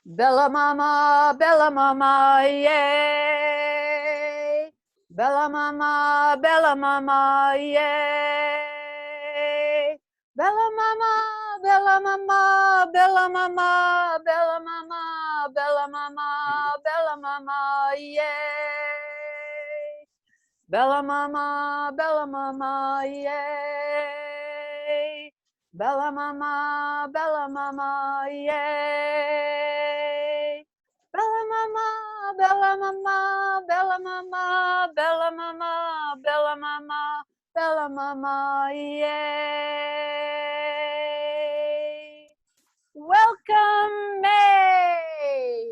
Bella mama, yay. Bella mama, yay. Bella mama, bella mama, bella mama, bella mama, bella mama, bella mama, yay. Bella mama, yay. Bella mama, yay. Bella mama, bella mama, bella mama, bella mama, bella mama, bella mama, yay. Welcome, May.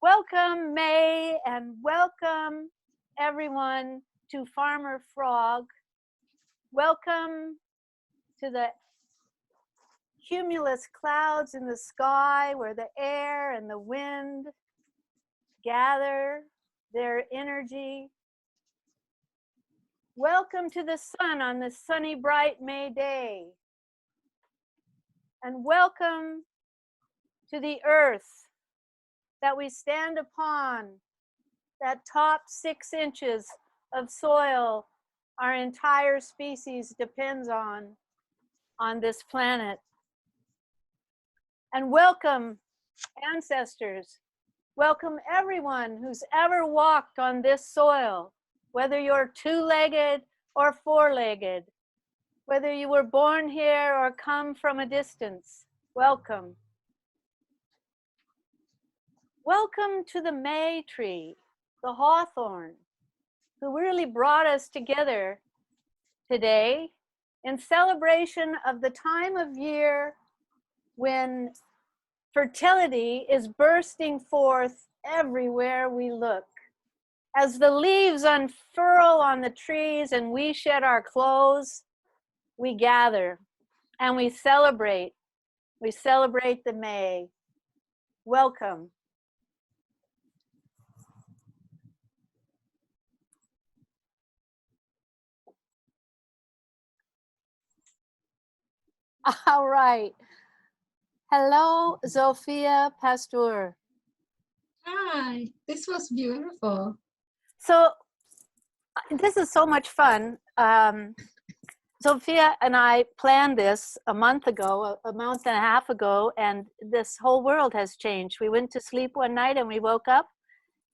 Welcome, May, and welcome everyone to Farmer Frog. Welcome to the cumulus clouds in the sky where the air and the wind gather their energy. Welcome to the sun on this sunny, bright May day. And welcome to the earth that we stand upon, that top 6 inches of soil our entire species depends on this planet. And welcome, ancestors. Welcome everyone who's ever walked on this soil, whether you're 2-legged or 4-legged, whether you were born here or come from a distance. Welcome. Welcome to the May tree, the Hawthorn, who really brought us together today in celebration of the time of year when fertility is bursting forth everywhere we look. As the leaves unfurl on the trees and we shed our clothes, we gather and we celebrate. We celebrate the May. Welcome. All right. Hello, Zsofia Pasztor. Hi, this was beautiful. So this is so much fun. Zsofia and I planned this a month ago, a month and a half ago, and this whole world has changed. We went to sleep one night and we woke up,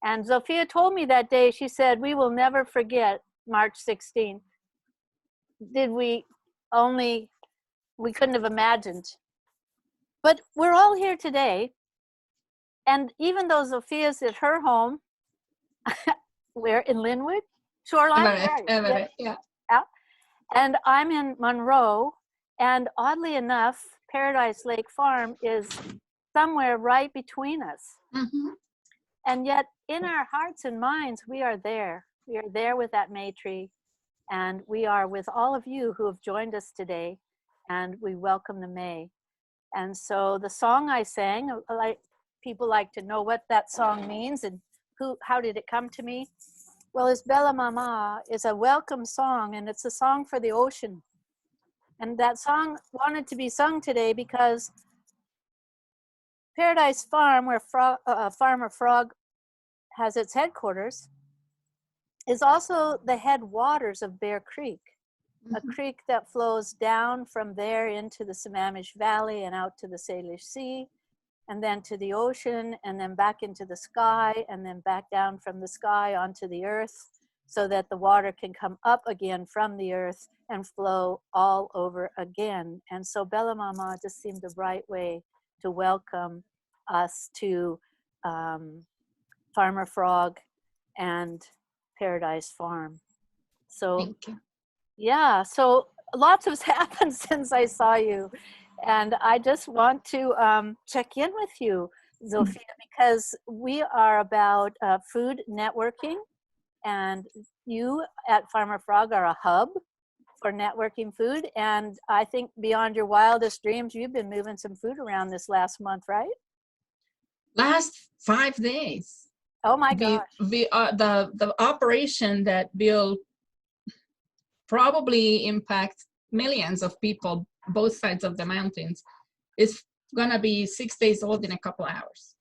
and Zsofia told me that day, she said, we will never forget March 16th. We couldn't have imagined. But we're all here today, and even though Zsofia's at her home, we're in Linwood, Shoreline, Everett, yeah. And I'm in Monroe, and oddly enough, Paradise Lake Farm is somewhere right between us. Mm-hmm. And yet, in our hearts and minds, we are there. We are there with that May tree, and we are with all of you who have joined us today, and we welcome the May. And so the song I sang, people like to know what that song means and how did it come to me? Well, it's Bella Mama is a welcome song, and it's a song for the ocean. And that song wanted to be sung today because Paradise Farm, where Farmer Frog has its headquarters, is also the headwaters of Bear Creek, a creek that flows down from there into the Sammamish Valley and out to the Salish Sea, and then to the ocean, and then back into the sky, and then back down from the sky onto the earth, so that the water can come up again from the earth and flow all over again. And so Bella Mama just seemed the right way to welcome us to Farmer Frog and Paradise Farm. So, thank you. Yeah, so lots has happened since I saw you. And I just want to check in with you, Zsofia, because we are about food networking, and you at Farmer Frog are a hub for networking food. And I think beyond your wildest dreams, you've been moving some food around this last month, right? Last 5 days. Oh my gosh. We the operation that will probably impact millions of people, both sides of the mountains, is gonna be 6 days old in a couple hours.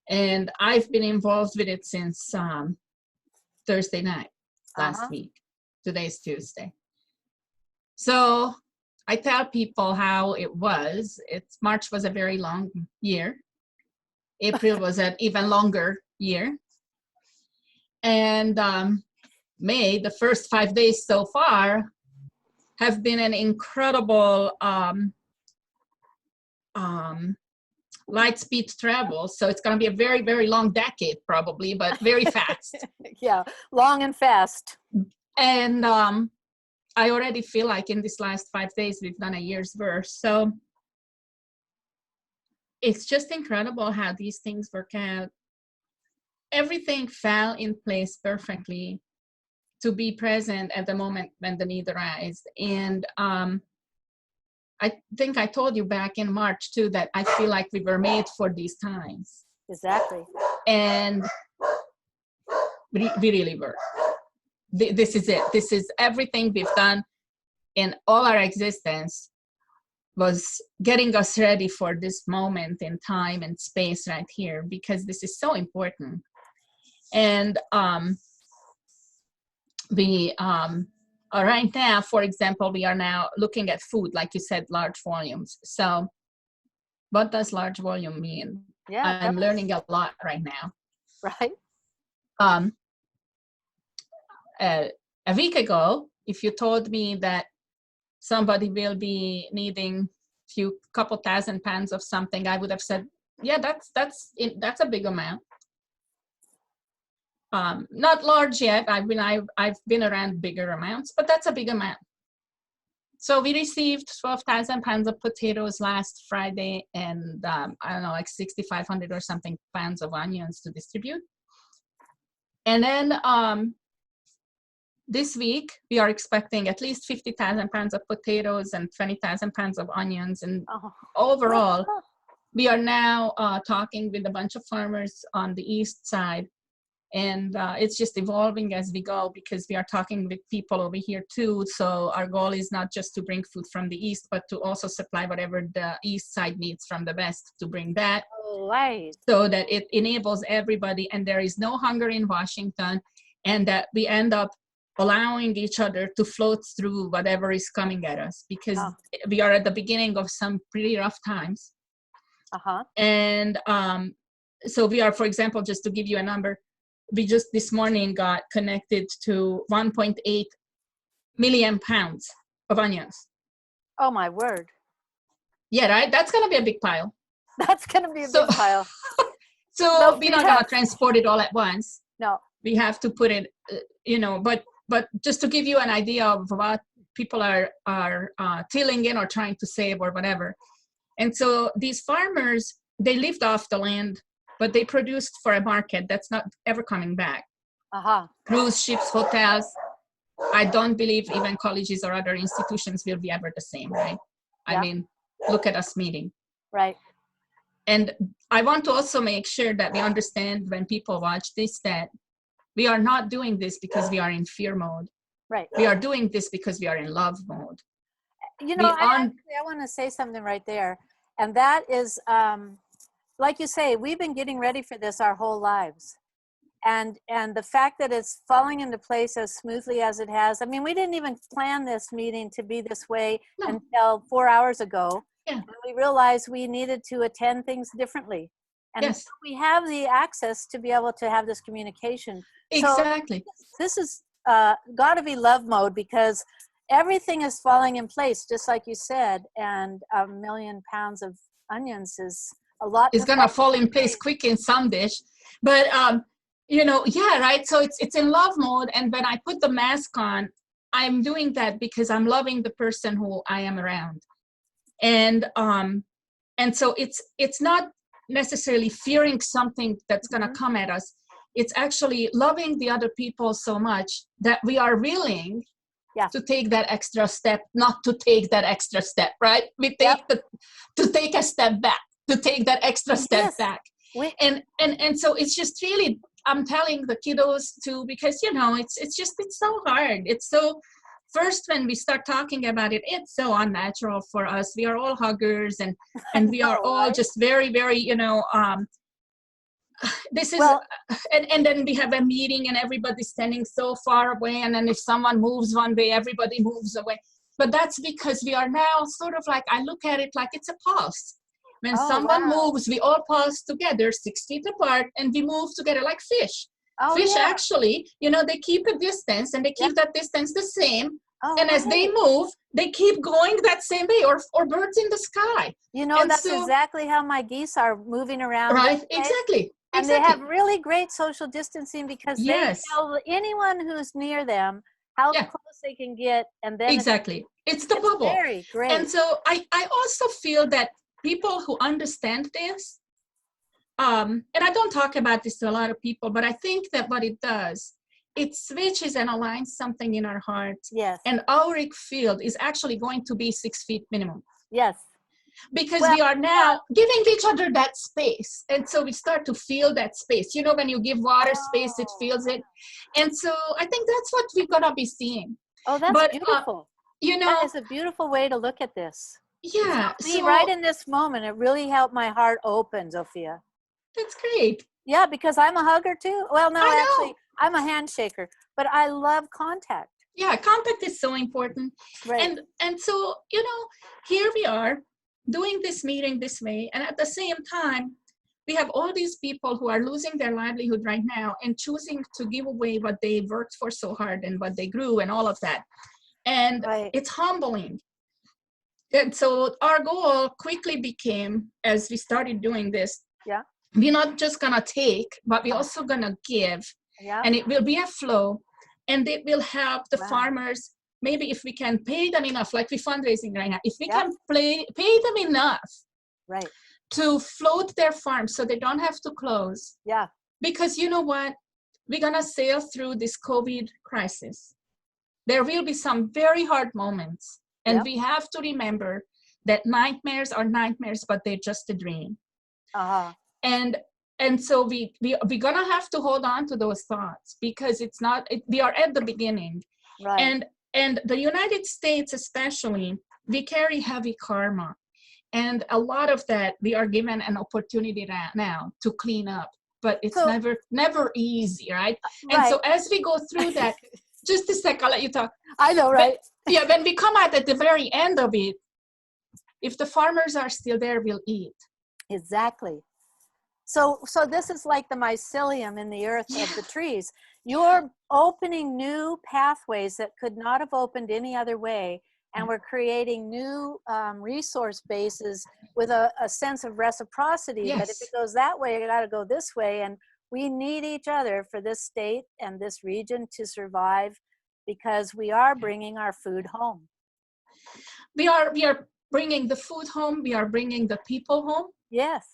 And I've been involved with it since Thursday night last week. Today's Tuesday. So I tell people how it was. March was a very long year. April was an even longer year. And May, the first 5 days so far, have been an incredible light speed travel. So it's going to be a very, very long decade probably, but very fast. Yeah, long and fast. And I already feel like in this last 5 days, we've done a year's worth. So it's just incredible how these things work out. Everything fell in place perfectly to be present at the moment when the need arose. And I think I told you back in March too, that I feel like we were made for these times. Exactly. And we really were. This is it. This is everything we've done in all our existence was getting us ready for this moment in time and space right here, because this is so important. And right now, for example, we are now looking at food, like you said, large volumes. So what does large volume mean? Yeah, I'm learning a lot right now. Right. A week ago, if you told me that somebody will be needing couple thousand pounds of something, I would have said, yeah, that's a big amount. Not large yet. I've been around bigger amounts, but that's a big amount. So we received 12,000 pounds of potatoes last Friday, and I don't know, like 6,500 or something pounds of onions to distribute. And then this week we are expecting at least 50,000 pounds of potatoes and 20,000 pounds of onions. And overall, we are now talking with a bunch of farmers on the east side. And it's just evolving as we go, because we are talking with people over here too. So our goal is not just to bring food from the east, but to also supply whatever the east side needs from the west, to bring that. Right. So that it enables everybody, and there is no hunger in Washington, and that we end up allowing each other to float through whatever is coming at us, because we are at the beginning of some pretty rough times. And so we are, for example, just to give you a number, we just this morning got connected to 1.8 million pounds of onions. Oh my word. Yeah, right? That's going to be a big pile. That's going to be a big pile. So we're not going to transport it all at once. No. We have to put it, but just to give you an idea of what people are tilling in or trying to save or whatever. And so these farmers, they lived off the land, but they produced for a market that's not ever coming back. Cruise ships, hotels. I don't believe even colleges or other institutions will be ever the same, right? I mean, look at us meeting. Right. And I want to also make sure that we understand when people watch this, that we are not doing this because we are in fear mode. Right. We are doing this because we are in love mode. You know, I want to say something right there. And that is, like you say, we've been getting ready for this our whole lives. And the fact that it's falling into place as smoothly as it has. I mean, we didn't even plan this meeting to be this way until 4 hours ago. Yeah. And we realized we needed to attend things differently. And so we have the access to be able to have this communication. Exactly. So this is got to be love mode, because everything is falling in place, just like you said. And 1 million pounds of onions is a lot. It's going to fall in place quick in some dish. But, right. So it's in love mode. And when I put the mask on, I'm doing that because I'm loving the person who I am around. And so it's not necessarily fearing something that's going to come at us. It's actually loving the other people so much that we are willing to take that extra step, not to take that extra step, right? We take to take a step back, to take that extra step back. And so it's just really, I'm telling the kiddos too, because, it's so hard. It's so first when we start talking about it, it's so unnatural for us. We are all huggers, and we are all right? just very, very, this is, Well, and then we have a meeting and everybody's standing so far away, and then if someone moves one way, everybody moves away. But that's because we are now sort of like, I look at it like it's a pulse. When someone wow. moves, we all pulse together 6 feet apart, and we move together like fish. Oh, Fish yeah. actually, they keep a distance, and they keep that distance the same. Oh, And as they right. move, they keep going that same way, or birds in the sky. And That's so, exactly how my geese are moving around. right, this way. exactly. And they have really great social distancing because they Yes. tell anyone who's near them how Yeah. close they can get, and then Exactly. It's the bubble. Very great. And so I also feel that people who understand this, and I don't talk about this to a lot of people, but I think that what it does, it switches and aligns something in our heart. Yes. And auric field is actually going to be 6 feet minimum. Yes. Because we are now giving each other that space. And so we start to feel that space. When you give water space, it feels it. And so I think that's what we're going to be seeing. Oh, that's beautiful. That is a beautiful way to look at this. Yeah. So right in this moment, it really helped my heart open, Zsofia. That's great. Yeah, because I'm a hugger too. Well, no, actually, I'm a handshaker, but I love contact. Yeah, contact is so important. Right. And so, here we are doing this meeting this way. And at the same time, we have all these people who are losing their livelihood right now and choosing to give away what they worked for so hard and what they grew and all of that. And it's humbling. And so our goal quickly became, as we started doing this, we're not just going to take, but we're also going to give. Yeah. And it will be a flow, and it will help the farmers. Maybe if we can pay them enough, like we're fundraising right now, if we can pay them enough to float their farms so they don't have to close. Yeah. Because you know what? We're going to sail through this COVID crisis. There will be some very hard moments. And we have to remember that nightmares are nightmares, but they're just a dream. Uh-huh. And so we're going to have to hold on to those thoughts, because we are at the beginning. Right. And the United States especially, we carry heavy karma. And a lot of that, we are given an opportunity right now to clean up. But it's never easy, right? And so as we go through that, just a sec, I'll let you talk. I know, right? When we come out at the very end of it, if the farmers are still there, we'll eat. Exactly. So this is like the mycelium in the earth of the trees. You're opening new pathways that could not have opened any other way. And we're creating new resource bases with a sense of reciprocity. Yes. But if it goes that way, it got to go this way. And we need each other for this state and this region to survive, because we are bringing our food home. We are bringing the food home. We are bringing the people home. Yes.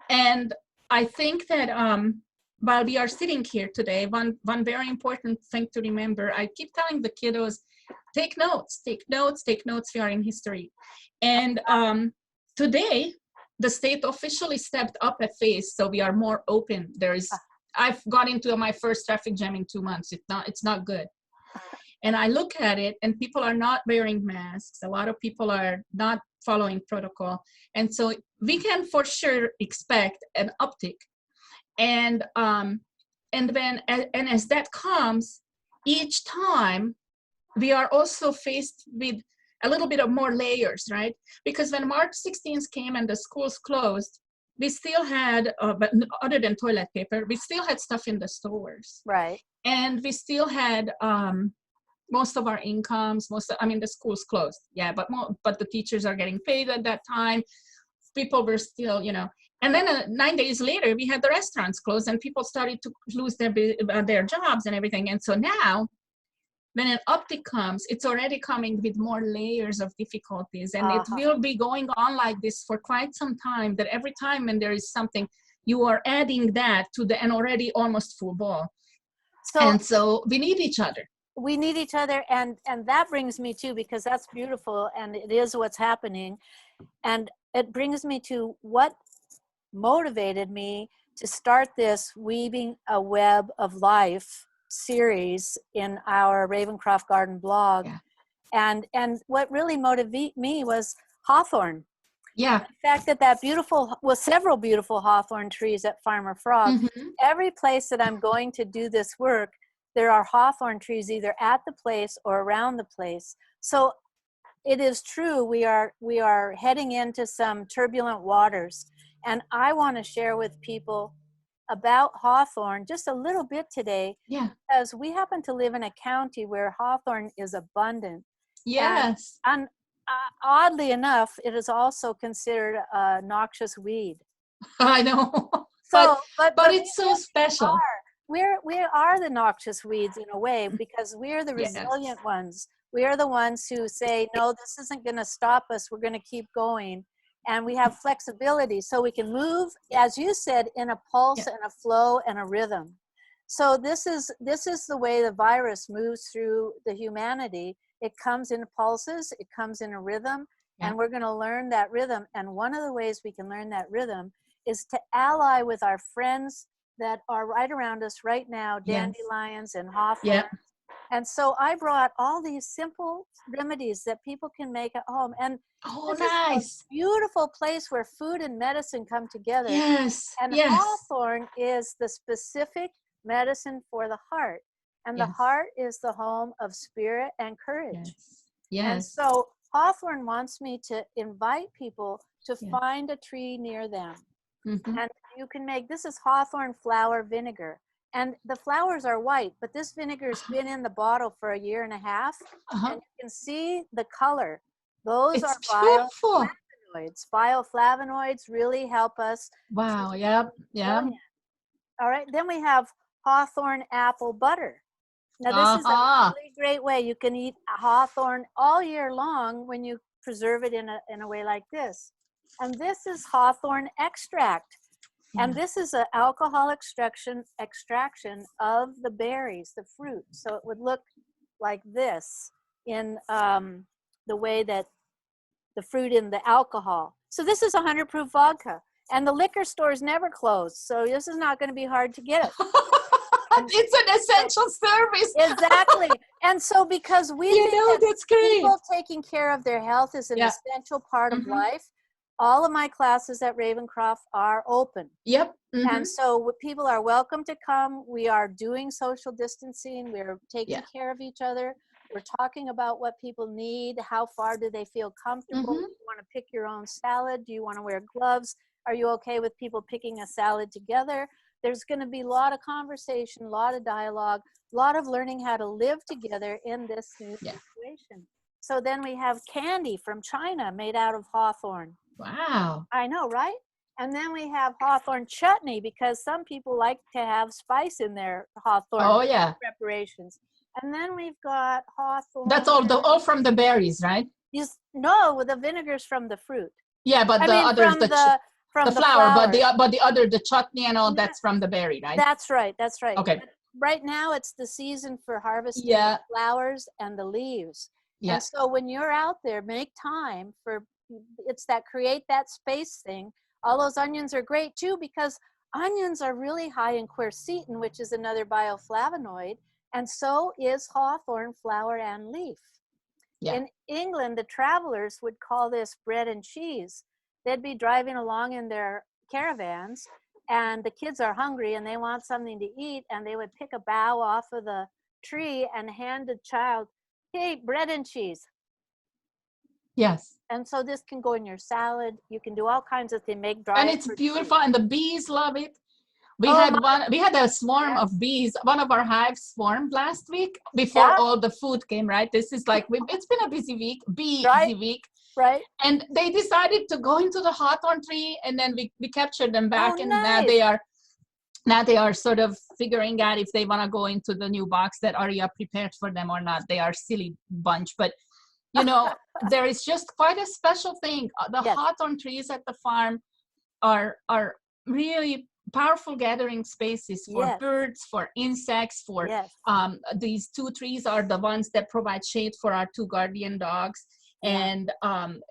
And I think that while we are sitting here today, one very important thing to remember, I keep telling the kiddos, take notes, we are in history. And today, the state officially stepped up a phase, so we are more open. I've got into my first traffic jam in 2 months. It's not good. And I look at it, and people are not wearing masks. A lot of people are not following protocol. And so we can for sure expect an uptick. And as that comes, each time we are also faced with a little bit of more layers, right? Because when March 16th came and the schools closed, we still had, but other than toilet paper, we still had stuff in the stores. Right. And we still had most of our incomes, the schools closed. Yeah, but the teachers are getting paid at that time. People were still, and then 9 days later, we had the restaurants closed, and people started to lose their jobs and everything. And so now, when an uptick comes, it's already coming with more layers of difficulties. And it will be going on like this for quite some time, that every time when there is something, you are adding that to an already almost full bowl. And so we need each other. We need each other. And that brings me to, because that's beautiful, and it is what's happening. And it brings me to what motivated me to start this Weaving a Web of Life series in our Ravencroft Garden blog. Yeah. And what really motivated me was hawthorn. Yeah. The fact that several beautiful hawthorn trees at Farmer Frog. Mm-hmm. Every place that I'm going to do this work, there are hawthorn trees either at the place or around the place. So it is true, we are heading into some turbulent waters. And I want to share with people about hawthorn just a little bit today, Yeah. because we happen to live in a county where hawthorn is abundant. Yes. And oddly enough, it is also considered a noxious weed. I know. So, but it's so special. We are the noxious weeds in a way, because we're the resilient ones. We are the ones who say, no, this isn't going to stop us. We're going to keep going. And we have flexibility, so we can move, as you said, in a pulse and a flow and a rhythm. So this is the way the virus moves through the humanity. It comes in pulses, it comes in a rhythm, and we're going to learn that rhythm. And one of the ways we can learn that rhythm is to ally with our friends that are right around us right now, dandelions and hawthorn. And so I brought all these simple remedies that people can make at home. And this is a beautiful place where food and medicine come together. And hawthorn is the specific medicine for the heart. And the heart is the home of spirit and courage. And so hawthorn wants me to invite people to find a tree near them. Mm-hmm. And you can make, this is hawthorn flower vinegar. And the flowers are white, but this vinegar's been in the bottle for 1.5 years. And you can see the color. Those are bioflavonoids. Bioflavonoids really help us. Wow, yep. All right, then we have hawthorn apple butter. Now this is a really great way. You can eat hawthorn all year long when you preserve it in a way like this. And this is hawthorn extract. And this is an alcohol extraction of the berries, the fruit. So it would look like this in the way that the fruit in the alcohol. So this is 100 proof vodka. And the liquor stores never close. So this is not going to be hard to get it. It's an essential service. Exactly. And so because we think that that's great. People taking care of their health is an essential part of life, all of my classes at Ravencroft are open. And so people are welcome to come. We are doing social distancing. We're taking care of each other. We're talking about what people need. How far do they feel comfortable? Do you want to pick your own salad? Do you want to wear gloves? Are you okay with people picking a salad together? There's going to be a lot of conversation, a lot of dialogue, a lot of learning how to live together in this new situation. So then we have candy from China made out of hawthorn. Wow. I know, right? And then we have hawthorn chutney, because some people like to have spice in their hawthorn preparations. And then we've got hawthorn. That's all from the berries, right? No, the vinegar's from the fruit. Yeah, but the others, from the flower, but the other, the chutney and all, that's from the berry, right? That's right. Okay. But right now it's the season for harvesting the flowers and the leaves. And so when you're out there, make time for, create that space thing. All those onions are great too, because onions are really high in quercetin, which is another bioflavonoid, and so is hawthorn flower and leaf. In England, the travelers would call this bread and cheese. They'd be driving along in their caravans, and the kids are hungry and they want something to eat, and they would pick a bough off of the tree and hand the child, hey, bread and cheese. Yes. And so this can go in your salad. You can do all kinds of things. Make dry. And it's beautiful, and the bees love it. We had a swarm of bees. One of our hives swarmed last week before all the food came, right? This is like, it's been a busy week, week. Right. And they decided to go into the hawthorn tree, and then we captured them back, and nice. now they are sort of figuring out if they want to go into the new box that Aria prepared for them or not. They are silly bunch, but you know, there is just quite a special thing. The hawthorn trees at the farm are really powerful gathering spaces for birds, for insects, for these 2 trees are the ones that provide shade for our 2 guardian dogs. And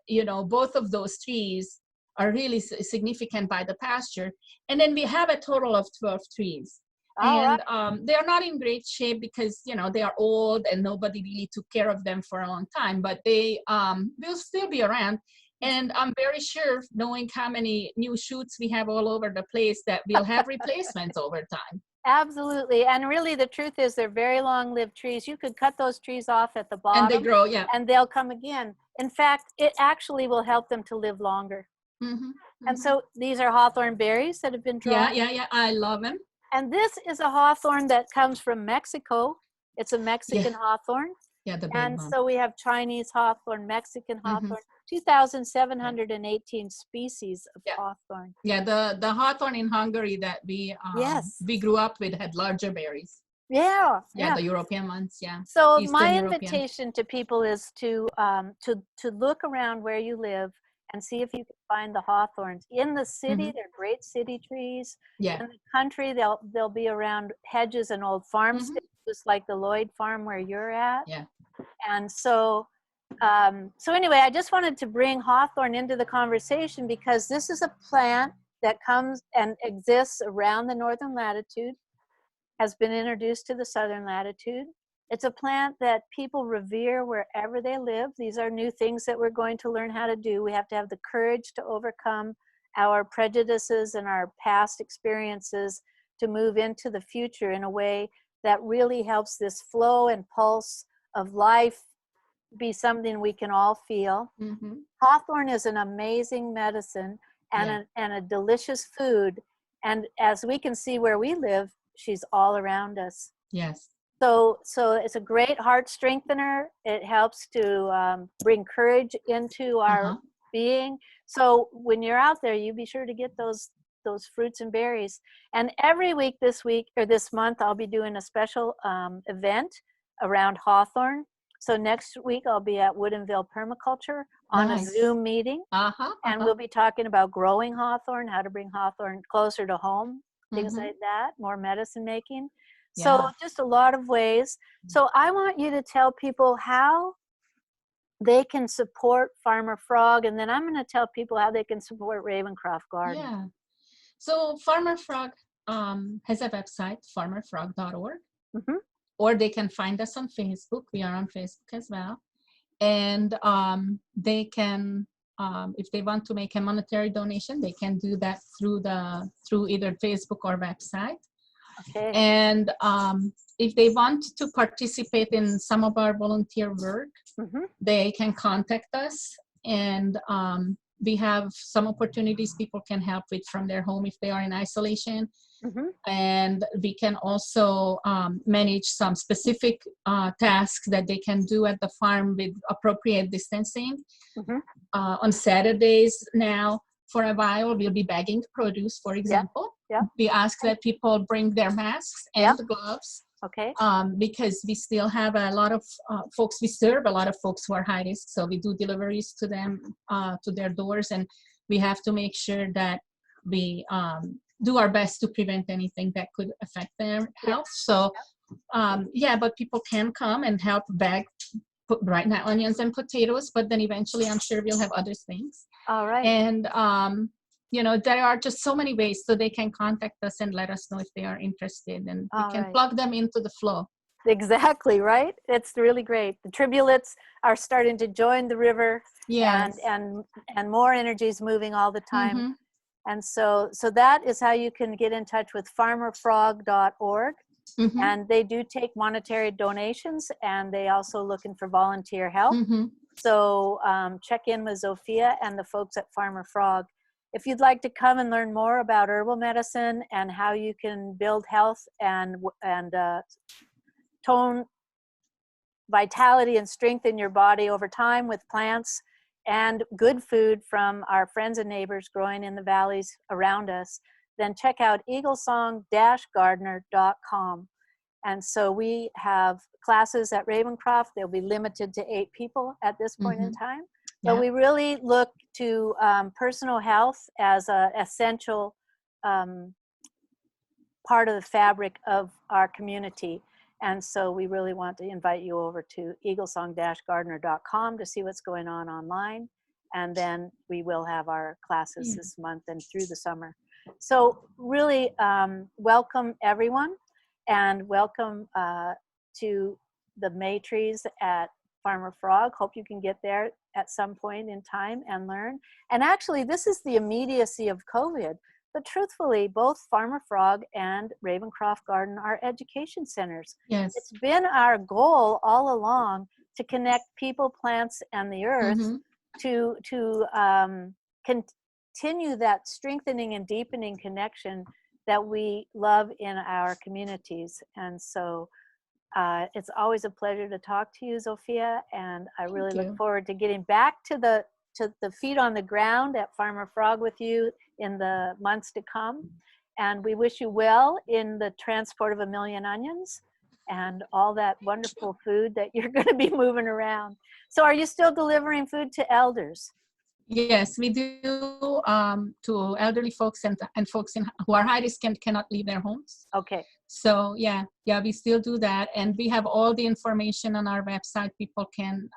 you know, both of those trees are really significant by the pasture. And then we have a total of 12 trees. All right. And they are not in great shape because, you know, they are old and nobody really took care of them for a long time, but they will still be around. And I'm very sure, knowing how many new shoots we have all over the place, that we'll have replacements over time. Absolutely. And really, the truth is they're very long-lived trees. You could cut those trees off at the And they bottom grow, yeah. and they'll come again. In fact, it actually will help them to live longer. Mm-hmm, And so these are hawthorn berries that have been dried. yeah. I love them. And this is a hawthorn that comes from Mexico. It's a Mexican hawthorn. Yeah, the big And one. so we have Chinese hawthorn, Mexican hawthorn, 2,718 species of hawthorn. Yeah, the hawthorn in Hungary that we grew up with had larger berries. Yeah. The European ones. Yeah. So Eastern my European. invitation to people is to look around where you live and see if you can find the hawthorns. In the city, they're great city trees. Yeah. In the country, they'll be around hedges and old farmsteads, just like the Lloyd farm where you're at. Yeah. And so anyway, I just wanted to bring hawthorn into the conversation because this is a plant that comes and exists around the northern latitude, has been introduced to the southern latitude. It's a plant that people revere wherever they live. These are new things that we're going to learn how to do. We have to have the courage to overcome our prejudices and our past experiences to move into the future in a way that really helps this flow and pulse of life be something we can all feel. Hawthorn is an amazing medicine and a delicious food. And as we can see where we live, she's all around us. Yes. So it's a great heart strengthener. It helps to bring courage into our being. So when you're out there, you be sure to get those fruits and berries. And every week this month, I'll be doing a special event around hawthorn. So next week I'll be at Woodinville Permaculture on a Zoom meeting. And we'll be talking about growing hawthorn, how to bring hawthorn closer to home, things like that, more medicine making. So just a lot of ways. So I want you to tell people how they can support Farmer Frog, and then I'm going to tell people how they can support Ravencroft Garden. Yeah. So Farmer Frog has a website, farmerfrog.org, or they can find us on Facebook. We are on Facebook as well. And they can, if they want to make a monetary donation, they can do that through either Facebook or website. Okay. And if they want to participate in some of our volunteer work, they can contact us. And we have some opportunities people can help with from their home if they are in isolation. And we can also manage some specific tasks that they can do at the farm with appropriate distancing. On Saturdays now, for a while, we'll be bagging produce, for example. We ask that people bring their masks and gloves. Because we still have a lot of folks, we serve a lot of folks who are high risk. So we do deliveries to them, to their doors, and we have to make sure that we do our best to prevent anything that could affect their health. So, but people can come and help bag right now onions and potatoes, but then eventually I'm sure we'll have other things. All right. And, there are just so many ways, so they can contact us and let us know if they are interested, and we can plug them into the flow. Exactly, right? It's really great. The tribulates are starting to join the river, and more energy is moving all the time. And so that is how you can get in touch with farmerfrog.org. And they do take monetary donations, and they also looking for volunteer help. So check in with Zsofia and the folks at Farmer Frog. If you'd like to come and learn more about herbal medicine and how you can build health and tone vitality and strength in your body over time with plants and good food from our friends and neighbors growing in the valleys around us, then check out eaglesong-gardener.com. And so we have classes at Ravencroft. They'll be limited to 8 people at this point in time. But we really look to personal health as an essential part of the fabric of our community. And so we really want to invite you over to eaglesong-gardener.com to see what's going on online. And then we will have our classes this month and through the summer. So really welcome everyone. and welcome to the May trees at Farmer Frog. Hope you can get there at some point in time and learn. And actually, this is the immediacy of COVID. But truthfully, both Farmer Frog and Ravencroft Garden are education centers. Yes. It's been our goal all along to connect people, plants, and the earth to continue that strengthening and deepening connection that we love in our communities. And so it's always a pleasure to talk to you, Zsofia, and I really look forward to getting back to the feet on the ground at Farmer Frog with you in the months to come. And we wish you well in the transport of 1,000,000 onions and all that wonderful food that you're going to be moving around. So are you still delivering food to elders? Yes, we do, to elderly folks and folks who are high risk and cannot leave their homes. Okay. So yeah, we still do that. And we have all the information on our website. People can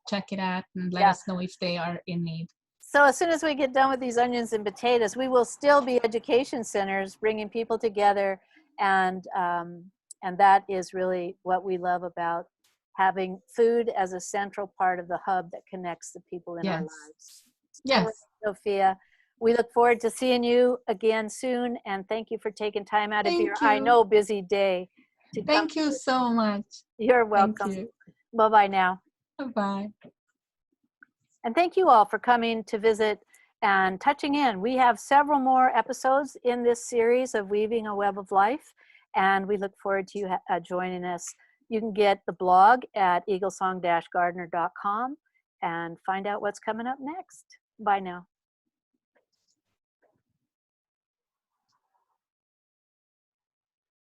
check it out and let us know if they are in need. So as soon as we get done with these onions and potatoes, we will still be education centers bringing people together. And that is really what we love about having food as a central part of the hub that connects the people in our lives. Yes. Zsofia, we look forward to seeing you again soon, and thank you for taking time out of your, I know, busy day. Thank you so much. You're welcome. Thank you. Bye-bye now. Bye-bye. And thank you all for coming to visit and touching in. We have several more episodes in this series of Weaving a Web of Life, and we look forward to you joining us. You can get the blog at eaglesong-gardner.com and find out what's coming up next. Bye now.